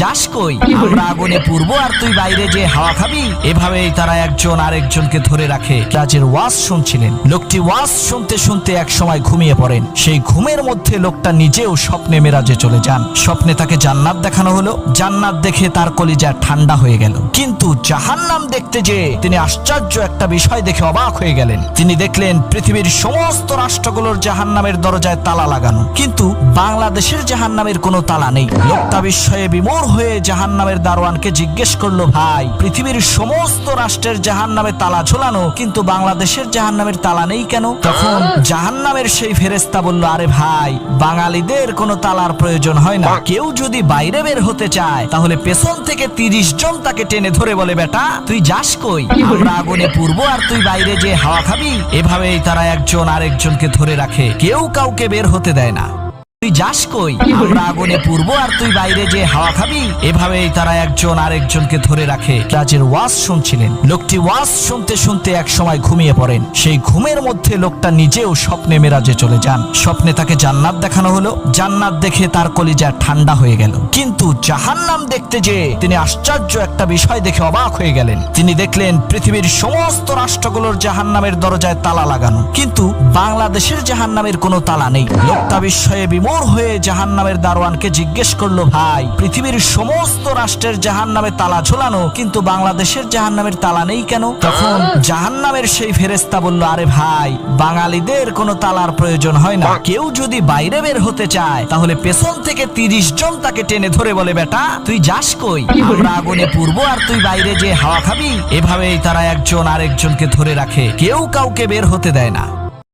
যাস কই? আমরা আগুনে পুড়বো আর তুই বাইরে যে হাওয়া খাবি। এভাবেই তারা একজন আরেকজনকে ধরে রাখে। রাজের ওয়াজ শুনছিলেন। লোকটি ওয়াজ শুনতে শুনতে এক সময় ঘুমিয়ে পড়েন। সেই ঘুমের মধ্যে লোকটা নিজেও স্বপ্নে মেরাজে চলে যান। স্বপ্নে তাকে জান্নাত দেখানো হলো। জান্নাত দেখে তার কলিজা ঠান্ডা হয়ে গেল। কিন্তু জাহান্নাম দেখতে যে তিনি আশ্চর্য একটা বিষয় দেখে অবাক হয়ে গেলেন। তিনি দেখলেন পৃথিবীর সমস্ত রাষ্ট্রগুলোর জাহান্নামের দরজায় তালা লাগানো, কিন্তু বাংলাদেশের জাহান্নামের কোনো তালা নেই। লোকটা বিস্ময়ে বিমূঢ় হয়ে জাহান্নামের দারোয়ানকে জিজ্ঞেস করলো, ভাই, পৃথিবীর সমস্ত রাষ্ট্রের জাহান্নামে তালা ঝোলানো, কিন্তু বাংলাদেশের জাহান্নামের তালা নেই কেন? তখন জাহান্নামের সেই ফেরেশতা বলল, আরে ভাই, বাঙালিদের কোনো তালার প্রয়োজন হয় না। কেউ যদি বাইরে বের হতে চায় তাহলে পেছন থেকে 30 জন তাকে টেনে ধরে বলে, বেটা তুই যাস কই? আমরা আগুনে পুড়বো আর তুই বাইরে যে হাওয়া খাবি। এভাবেই তারা একজন আরেকজনকে ধরে রাখে। কেউ কাউকে বের হতে দেয় না। তুই যাস কই? আমরা আগুনে পুড়বো আর তুই বাইরে যে হাওয়া খাবি। এভাবেই তারা একজন আরেকজনকে ধরে রাখে। রাজের ওয়াজ শুনছিলেন। লোকটি ওয়াজ শুনতে শুনতে এক সময় ঘুমিয়ে পড়েন। সেই ঘুমের মধ্যে লোকটা নিজেও স্বপ্নে মেরাজে চলে যান। স্বপ্নে তাকে জান্নাত দেখানো হলো। জান্নাত দেখে তার কলিজা ঠান্ডা হয়ে গেল। কিন্তু জাহান্নাম দেখতে যে তিনি আশ্চর্য একটা বিষয় দেখে অবাক হয়ে গেলেন। তিনি দেখলেন পৃথিবীর সমস্ত রাষ্ট্রগুলোর জাহান্নামের দরজায় তালা লাগানো, কিন্তু বাংলাদেশের জাহান্নামের কোনো তালা নেই। লোকটা বিস্ময়ে বিমূঢ় হয়ে জাহান্নামের দারোয়ানকে জিজ্ঞেস করলো, ভাই, পৃথিবীর সমস্ত রাষ্ট্রের জাহান্নামে তালা ঝোলানো, কিন্তু বাংলাদেশের জাহান্নামের তালা নেই কেন? তখন জাহান্নামের সেই ফেরেশতা বলল, আরে ভাই, বাঙালিদের কোনো তালার প্রয়োজন হয় না। কেউ যদি বাইরে বের হতে চায় তাহলে পেছন থেকে 30 জন তাকে টেনে ধরে বলে, বেটা তুই যাস কই? আমরা আগুনে পুড়বো আর তুই বাইরে যে হাওয়া খাবি। এভাবেই তারা একজন আরেকজনকে ধরে রাখে। কেউ কাউকে বের হতে দেয় না।